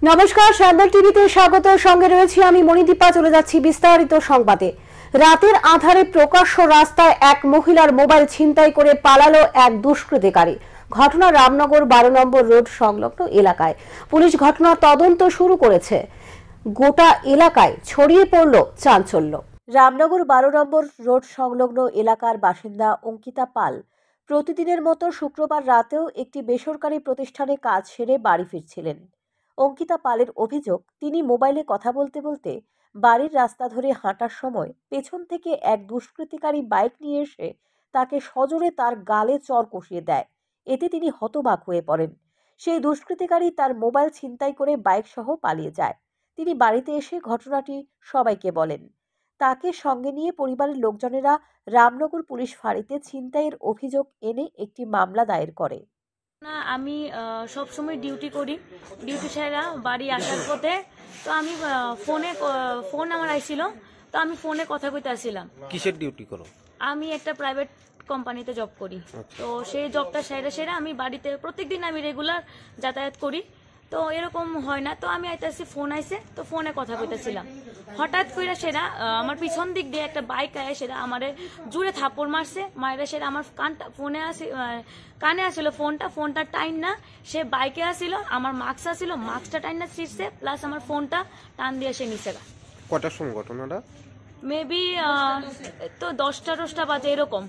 নমস্কার, সান্দল টিভিতে স্বাগত। সঙ্গে রয়েছি আমি মণিদীপা। চলে যাচ্ছি বিস্তারিত সংবাদে। রাতের আঁধারে প্রকাশ্য রাস্তায় এক মহিলার মোবাইল ছিনতাই করে পালালো এক দুষ্কৃতিকারী। ঘটনা রামনগর 12 নম্বর রোড সংলগ্ন এলাকায়। পুলিশ ঘটনার তদন্ত শুরু করেছে। গোটা এলাকায় ছড়িয়ে পড়ল চাঞ্চল্য। রামনগর 12 নম্বর রোড সংলগ্ন এলাকার বাসিন্দা অঙ্কিতা পাল প্রতিদিনের মতো শুক্রবার রাতেও একটি বেসরকারি প্রতিষ্ঠানে কাজ সেরে বাড়ি ফিরছিলেন। অঙ্কিতা পালের অভিযোগ, তিনি মোবাইলে কথা বলতে বলতে বাড়ির রাস্তা ধরে হাঁটার সময় পেছন থেকে এক দুষ্কৃতিকারী বাইক নিয়ে এসে তাকে সজোরে তার গালে চড় কষিয়ে দেয়। এতে তিনি হতবাক হয়ে পড়েন। সেই দুষ্কৃতিকারী তার মোবাইল ছিনতাই করে বাইক সহ পালিয়ে যায়। তিনি বাড়িতে এসে ঘটনাটি সবাইকে বলেন। তাকে সঙ্গে নিয়ে পরিবারের লোকজনেরা রামনগর পুলিশ ফাঁড়িতে ছিনতাইয়ের অভিযোগ এনে একটি মামলা দায়ের করে। না, আমি সব সময় ডিউটি করি। ডিউটি সেরা বাড়ি আসার পথে তো আমি ফোন আমার আইছিল, তো আমি ফোনে কথা কইতে আসছিলাম। কিসের ডিউটি করো? আমি একটা প্রাইভেট কোম্পানিতে জব করি। তো সেই জবটা সেরা আমি বাড়িতে প্রত্যেকদিন আমি রেগুলার যাতায়াত করি। তো এরকম হয় না, তো আমি আইতেছি, ফোন আইছে, তো ফোনে কথা কইতেছিলাম। হঠাৎ করে সেরা আমার পিছন দিক দিয়ে একটা বাইক আয়, সেটা আমারে জুড়ে থাপ্পড় মারছে। মায়েরা সেটা আমার কানে আসছিল ফোনটা টাইম না, সে বাইকে আসছিল, আমার মাস্ক আসছিল, মাস্কটা টাইম না ছিঁড়ছে, প্লাস আমার ফোনটা টান দিয়ে সে নিচে। কটার সময় ঘটনাটা? মেবি তো 10টা বাজে এরকম।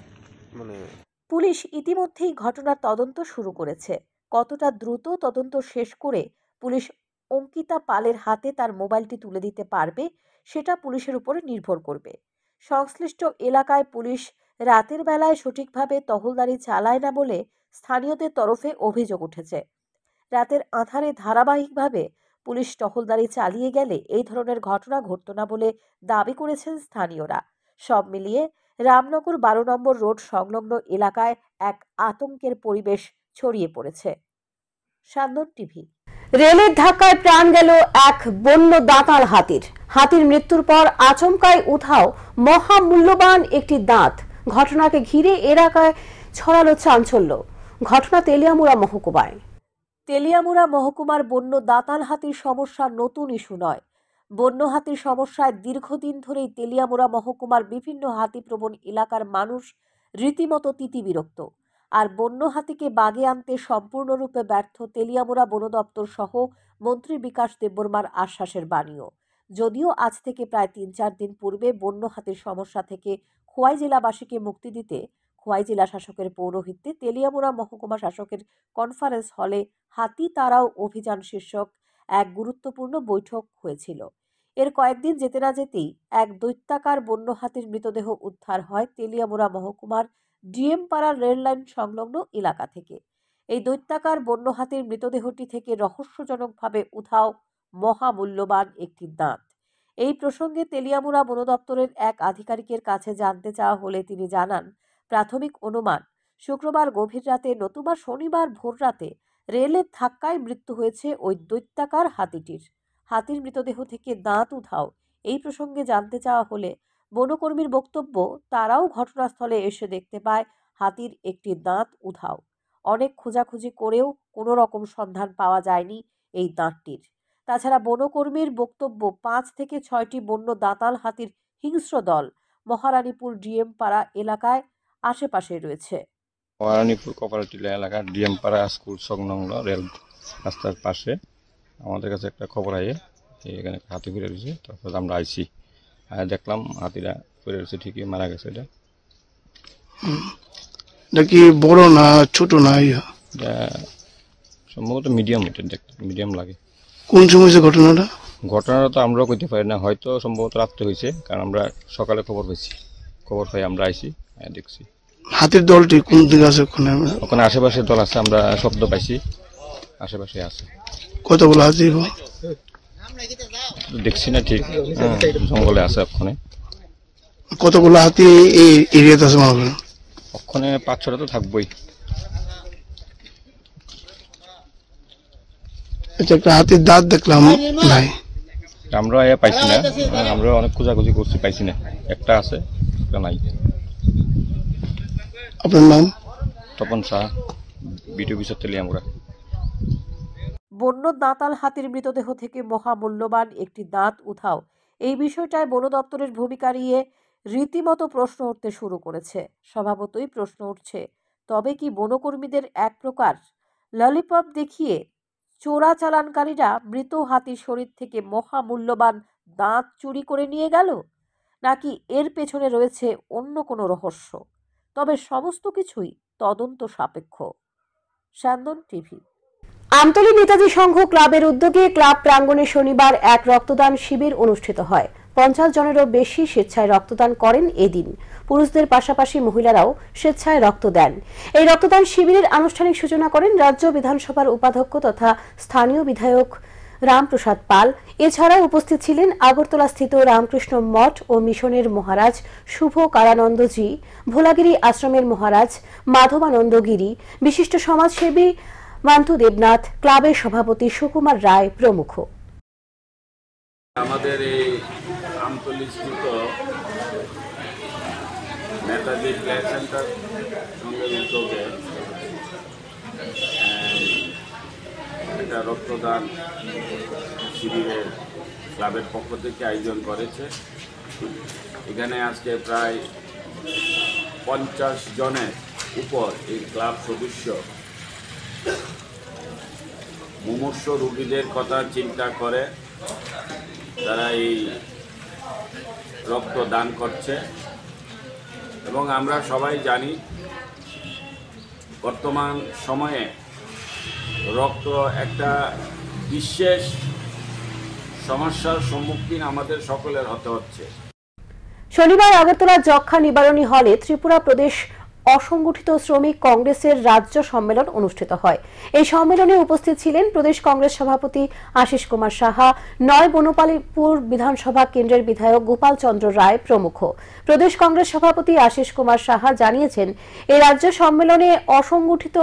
পুলিশ ইতিমধ্যেই ঘটনার তদন্ত শুরু করেছে। কতটা দ্রুত তদন্ত শেষ করে পুলিশ অঙ্কিতা পালের হাতে তার মোবাইলটি তুলে দিতে পারবে সেটা পুলিশের উপরে নির্ভর করবে। সংশ্লিষ্ট এলাকায় পুলিশ রাতের বেলায় সঠিকভাবে টহলদারি চালায় না বলে স্থানীয়দের তরফে অভিযোগ উঠেছে। রাতের আঁধারে ধারাবাহিকভাবে পুলিশ টহলদারি চালিয়ে গেলে এই ধরনের ঘটনা ঘটত না বলে দাবি করেছেন স্থানীয়রা। সব মিলিয়ে রামনগর 12 নম্বর রোড সংলগ্ন এলাকায় এক আতঙ্কের পরিবেশ ছড়িয়ে পড়েছে। সান্দন টিভি। রেলের ধাক্কায় প্রাণ গেল এক বন্য দাঁতাল হাতির। হাতির মৃত্যুর পর আচমকায় উধাও মহামূল্যবান একটি দাঁত। ঘটনাকে ঘিরে এলাকায় ছড়ালো চাঞ্চল্য। ঘটনা তেলিয়ামুড়া মহকুমায়। তেলিয়ামুড়া মহকুমার বন্য দাঁতাল হাতির সমস্যা নতুন ইস্যু নয়। বন্য হাতির সমস্যায় দীর্ঘদিন ধরেই তেলিয়ামুড়া মহকুমার বিভিন্ন হাতিপ্রবণ এলাকার মানুষ রীতিমতো তিতিবিরক্ত। আর বন্য হাতিকে বাগে আনতে সম্পূর্ণরূপে ব্যর্থ তেলিয়ামুড়া বন দপ্তর সহ মন্ত্রী বিকাশ দেববর্মার আশ্বাসের বাণীও। যদিও আজ থেকে প্রায় 3-4 দিন পূর্বে বন্য হাতির সমস্যা থেকে খোয়াই জেলাবাসীকে মুক্তি দিতে খোয়াই জেলা শাসকের পৌরোহিত্যে তেলিয়ামুড়া মহকুমা শাসকের কনফারেন্স হলে হাতি তাড়াও অভিযান শীর্ষক এক গুরুত্বপূর্ণ বৈঠক হয়েছিল। এর কয়েকদিন যেতে না যেতেই এক দৈত্যাকার বন্য হাতির মৃতদেহ উদ্ধার হয় তেলিয়ামুড়া মহকুমার ডিএমপাড়া রেললাইন সংলগ্ন এলাকা থেকে। এই দৈত্যাকার বন্য হাতির মৃতদেহটি থেকে রহস্যজনকভাবে উধাও মহামূল্যবান একটি দাঁত। এই প্রসঙ্গে তেলিয়ামুড়া বন দপ্তরের এক আধিকারিকের কাছে জানতে চাওয়া হলে তিনি জানান, প্রাথমিক অনুমান শুক্রবার গভীর রাতে নতুবা শনিবার ভোর রাতে রেলের ধাক্কায় মৃত্যু হয়েছে ওই দৈত্যাকার হাতিটির। হাতির মৃতদেহ থেকে দাঁত উধাও এই প্রসঙ্গে জানতে চাওয়া হলে বনকর্মীর বক্তব্য, তারাও ঘটনাস্থলে এসে দেখতে পায় হাতির একটি দাঁত উধাও। অনেক খোঁজাখুঁজি করেও কোনো রকম সন্ধান পাওয়া যায়নি এই দাঁতটির। তাছাড়া বনকর্মীর বক্তব্য, 5 থেকে 6টি বন্য দাঁতাল হাতির হিংস্র দল মহারানীপুর ডিএম পাড়া এলাকায় আশেপাশে রয়েছে। মহারানীপুর কোপারেটিভ এলাকা ডিএম পাড়া স্কুল সংলগ্ন রেল রাস্তার পাশে আমাদের কাছে একটা খবর আয়ে এখানে হাতি ঘুরে রয়েছে। তারপর আমরা আইছি, দেখলাম হাতিরা ঘুরে রয়েছে, ঠিকই মারা গেছে। এটা কি বড় না ছোট না? এটা সম্ভবত মিডিয়াম, এটা দেখতে মিডিয়াম লাগে। কোন সময় ঘটনাটা? ঘটনাটা তো আমরাও করতে পারি না, হয়তো সম্ভবত রাত্রে হয়েছে, কারণ আমরা সকালে খবর পাই আমরা আইছি, দেখছি। হাতির দলটি কোন দিকে আছে? ওখানে আশেপাশে দল আছে, আমরা শব্দ পাইছি, আশেপাশে আছে। কতগুলো হাতি দেখছি না ঠিক, জঙ্গলে আছে ওখানে। কতগুলো হাতি এই এরিয়াতে আছে? ওখানে 5-6টা তো থাকবোই। একটা হাতির দাঁত দেখলাম, নাই আমরা পাইছি না, আমরা অনেক খোঁজাখুঁজি করছি, পাইছি না। একটা আছে, একটা নাই। আপনার নাম? Tapan Shah, BDO officer Teliamura. বন্য দাঁতাল হাতির মৃতদেহ থেকে মহামূল্যবান একটি দাঁত উধাও, এই বিষয়টায় বন দপ্তরের ভূমিকা নিয়ে রীতিমতো প্রশ্ন উঠতে শুরু করেছে। স্বভাবতই প্রশ্ন উঠছে, তবে কি বনকর্মীদের এক প্রকার ললিপপ দেখিয়ে চোরাচালানকারীরা মৃত হাতির শরীর থেকে মহামূল্যবান দাঁত চুরি করে নিয়ে গেল, নাকি এর পেছনে রয়েছে অন্য কোনো রহস্য? তবে সমস্ত কিছুই তদন্ত সাপেক্ষ। স্যান্দন টিভি। আমতলী নেতাজি সংঘ ক্লাবের উদ্যোগে ক্লাব প্রাঙ্গণে শনিবার এক রক্তদান শিবির অনুষ্ঠিত হয়। 50 জনেরও বেশি স্বেচ্ছায় রক্তদান করেন এদিন। পুরুষদের পাশাপাশি মহিলারাও স্বেচ্ছায় রক্ত দেন। এই রক্তদান শিবিরের আনুষ্ঠানিক সূচনা করেন রাজ্য বিধানসভার উপাধ্যক্ষ তথা স্থানীয় বিধায়ক রামপ্রসাদ পাল। এছাড়াও উপস্থিত ছিলেন আগরতলাস্থিত রামকৃষ্ণ মঠ ও মিশনের মহারাজ শুভ কারানন্দজি, ভোলাগিরি আশ্রমের মহারাজ মাধবানন্দ গিরি, বিশিষ্ট সমাজসেবী মান্তু দেবনাথ, ক্লাবের সভাপতি সুকুমার রায় প্রমুখ। আমাদের এই আমতলীস্থিত নেতাজি প্লে সেন্টার সঙ্গে উদ্যোগে একটা রক্তদান শিবিরের ক্লাবের পক্ষ থেকে আয়োজন করেছে। এখানে আজকে প্রায় 50 জনের উপর এই ক্লাব সদস্য মুমূর্ষ রোগীদের কথা চিন্তা করে তারা এই রক্ত দান করছে। এবং আমরা সবাই জানি বর্তমান সময়ে রক্ত একটা বিশেষ সমস্যার সম্মুখীন আমাদের সকলের হতে হচ্ছে। শনিবার আগরতলা যক্ষ্মা নিবারণী হলে ত্রিপুরা প্রদেশ অসংগঠিত শ্রমিক কংগ্রেসের রাজ্য সম্মেলন অনুষ্ঠিত হয়। এই সম্মেলনে উপস্থিত ছিলেন প্রদেশ কংগ্রেস সভাপতি আশিস কুমার সাহা, নয় বনপালীপুর বিধানসভা কেন্দ্রের বিধায়ক গোপাল চন্দ্র রায় প্রমুখ। প্রদেশ কংগ্রেস সভাপতি আশিস কুমার সাহা জানিয়েছেন, এই রাজ্য সম্মেলনে অসংগঠিত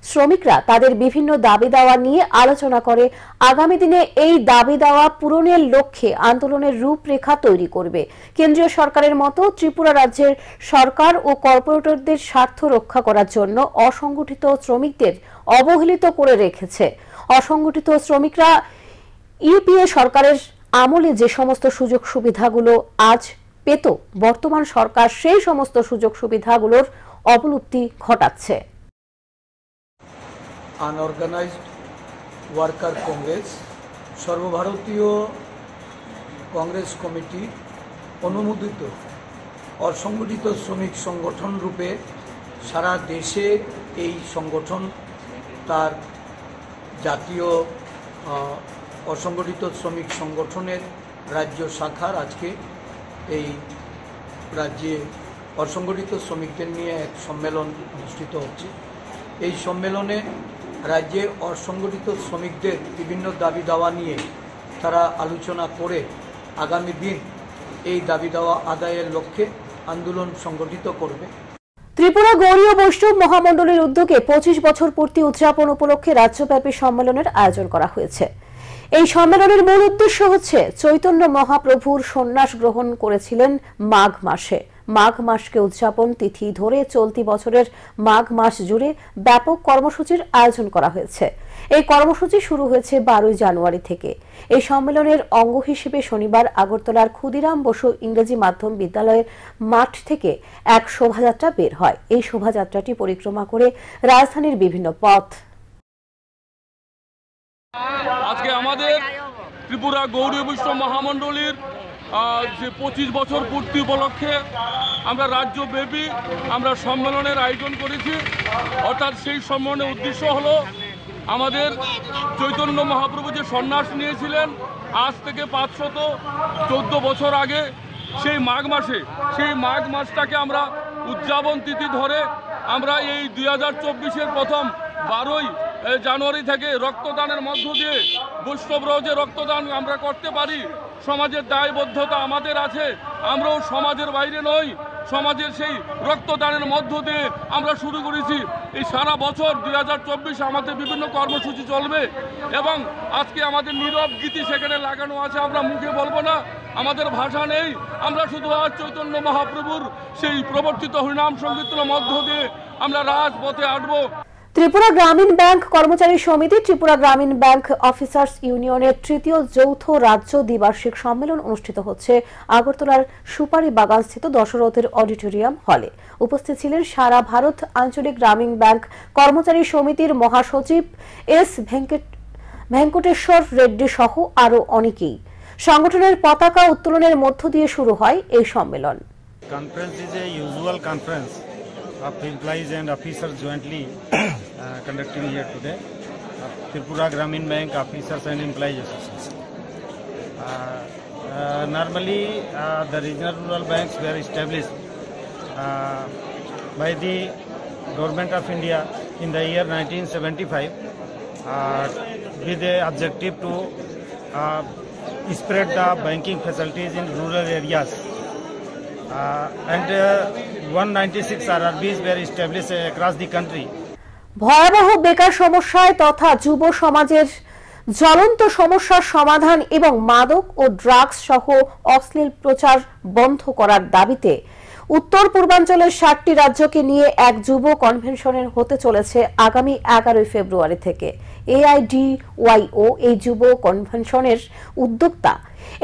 শ্রমিকরা তাদের বিভিন্ন দাবি দাওয়া নিয়ে আলোচনা করে আগামী দিনে এই দাবি দাওয়া পূরণের লক্ষ্যে আন্দোলনের রূপরেখা তৈরি করবে। কেন্দ্রীয় সরকারের মতো ত্রিপুরা রাজ্যের সরকার ও কর্পোরেটরদের স্বার্থ রক্ষা করার জন্য অসংগঠিত শ্রমিকদের অবহেলিত করে রেখেছে। অসংগঠিত শ্রমিকরা ইউপিএ সরকারের আমলে যে সমস্ত সুযোগ সুবিধাগুলো আজ পেত, বর্তমান সরকার সেই সমস্ত সুযোগ সুবিধাগুলোর অবলুপ্তি ঘটাচ্ছে। আনঅর্গানাইজড ওয়ার্কার কংগ্রেস সর্বভারতীয় কংগ্রেস কমিটি অনুমোদিত অসংগঠিত শ্রমিক সংগঠন রূপে সারা দেশে এই সংগঠন তার জাতীয় অসংগঠিত শ্রমিক সংগঠনের রাজ্য শাখার আজকে এই রাজ্যে অসংগঠিত শ্রমিকদের নিয়ে এক সম্মেলন অনুষ্ঠিত হচ্ছে। এই সম্মেলনে রাজ্যে অসংগঠিত শ্রমিকদের বিভিন্ন দাবি দাওয়া নিয়ে তারা আলোচনা করে আগামী দিন এই দাবি দাওয়া আদায়ের লক্ষ্যে আন্দোলন সংগঠিত করবে। ত্রিপুরা গৌড়ীয় বৈষ্ণব মহামণ্ডলের উদ্যোগে 25 বছর পূর্তি উদযাপন উপলক্ষে রাজ্যব্যাপী সম্মেলনের আয়োজন করা হয়েছে। এই সম্মেলনের মূল উদ্দেশ্য হচ্ছে চৈতন্য মহাপ্রভুর সন্ন্যাস গ্রহণ করেছিলেন মাঘ মাসে। মাঘ মাসকে উদযাপন তিথি ধরে চলতি বছরের মাঘ মাস জুড়ে ব্যাপক কর্মসূচির আয়োজন করা হয়েছে। এই কর্মসূচি শুরু হয়েছে 12 জানুয়ারি থেকে। এই সম্মেলনের অঙ্গ হিসেবে শনিবার আগরতলার ক্ষুদিরাম বসু ইংরেজি মাধ্যম বিদ্যালয়ের মাঠ থেকে এক শোভাযাত্রা বের হয়। এই শোভাযাত্রাটি পরিক্রমা করে রাজধানীর বিভিন্ন পথ। আজকে আমাদের ত্রিপুরা গৌড়ীয় বৈষ্ণব মহামণ্ডলীর যে 25 বছর পূর্তি উপলক্ষে আমরা রাজ্যব্যাপী আমরা সম্মেলনের আয়োজন করেছি। অর্থাৎ সেই সম্মেলনের উদ্দেশ্য হলো আমাদের চৈতন্য মহাপ্রভু যে সন্ন্যাস নিয়েছিলেন আজ থেকে 514 বছর আগে, সেই মাঘ মাসে, সেই মাঘ মাসটাকে আমরা উদযাপন তিথি ধরে আমরা এই 2024-এর প্রথম 12 জানুয়ারি থেকে রক্তদানের মধ্য দিয়ে বৈষ্ণবরাও যে রক্তদান আমরা করতে পারি, সমাজের দায়বদ্ধতা আমাদের আছে। আমরাও সমাজের বাইরে নই, সমাজের সেই রক্তদানের মধ্য দিয়ে আমরা শুরু করেছি। এই সারা বছর 2024 আমাদের বিভিন্ন কর্মসূচি চলবে এবং আজকে আমাদের নীরব গীতি সেখানে লাগানো আছে। আমরা মুখে বলবো না, আমাদের ভাষা নেই, আমরা শুধু আজ চৈতন্য মহাপ্রভুর সেই প্রবর্তিত হরিনাম সংকীর্তনের মধ্য দিয়ে আমরা রাজপথে আসবো। ত্রিপুরা গ্রামীণ ব্যাংক কর্মচারী সমিতি ত্রিপুরা গ্রামীণ ব্যাংক অফিসার্স ইউনিয়নের তৃতীয় যৌথ রাজ্য দ্বিবার্ষিক সম্মেলন অনুষ্ঠিত হচ্ছে আগরতলার সুপারি বাগানস্থিত দশরথের অডিটোরিয়াম হলে। উপস্থিত ছিলেন সারা ভারত আঞ্চলিক গ্রামীণ ব্যাংক কর্মচারী সমিতির মহাসচিব এস ভেঙ্কটেশ্বর রেড্ডি সহ আরও অনেকেই। সংগঠনের পতাকা উত্তোলনের মধ্য দিয়ে শুরু হয় এই সম্মেলন। Conference is a usual conference of employees and officers jointly conducting here today. Tripura Gramin Bank Officers and Employees Association. Normally, the regional rural banks were established by the Government of India in the year 1975 with the objective to spread the banking facilities in rural areas. And 196 RRBs were established across the country. ভয়াবহ বেকার সমস্যায় তথা যুব সমাজের জ্বলন্ত সমস্যার সমাধান এবং মাদক ও ড্রাগস সহ অশ্লীল প্রচার বন্ধ করার দাবিতে উত্তর পূর্বাঞ্চলের 7টি রাজ্যকে নিয়ে এক যুব কনভেনশনের হতে চলেছে আগামী 11 ফেব্রুয়ারি থেকে। AIDYO এই যুব কনভেনশনের উদ্যোক্তা।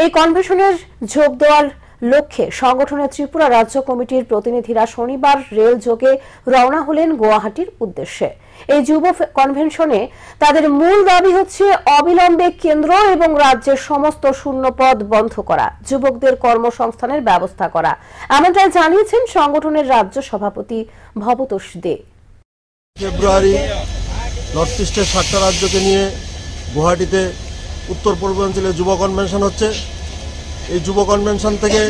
এই কনভেনশনের যোগ দেওয়ার লক্ষ্যে সংগঠনের ত্রিপুরা রাজ্য কমিটির প্রতিনিধিরা শনিবার রেল যোগে রওনা হলেন গুয়াহাটির উদ্দেশ্যে। এই যুব কনভেনশনে তাদের মূল দাবি হচ্ছে অবিলম্বে কেন্দ্র এবং রাজ্যের সমস্ত শূন্যপদ বন্ধ করা, যুবকদের কর্মসংস্থানের ব্যবস্থা করা। এমনটাই জানিয়েছেন সংগঠনের রাজ্য সভাপতি ভবতোষ দে। ফেব্রুয়ারি নর্থ ইস্টের 7টা রাজ্যকে নিয়ে গুয়াহাটিতে উত্তর পূর্বাঞ্চলে যুব কনভেনশন হচ্ছে। এই যুব কনভেনশন থেকে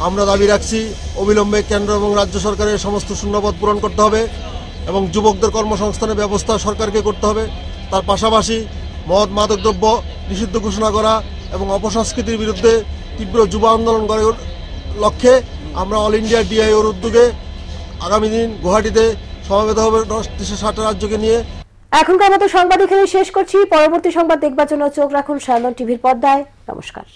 আমরা দাবি রাখছি অবিলম্বে কেন্দ্র এবং রাজ্য সরকারের সমস্ত শূন্যপদ পূরণ করতে হবে এবং যুবকদের কর্মসংস্থানের ব্যবস্থা সরকারকে করতে হবে। তার পাশাপাশি মদ মাদকদ্রব্য নিষিদ্ধ ঘোষণা করা এবং অপসংস্কৃতির বিরুদ্ধে তীব্র যুব আন্দোলন করার লক্ষ্যে আমরা অল ইন্ডিয়া ডিআইওর উদ্যোগে আগামী দিন গুয়াহাটিতে সমবেত হবে দেশের 7টা রাজ্যকে নিয়ে। এখনকার মতো সংবাদ এখানে শেষ করছি। পরবর্তী সংবাদ দেখবার জন্য চোখ রাখুন সায়ন টিভির পর্দায়। নমস্কার।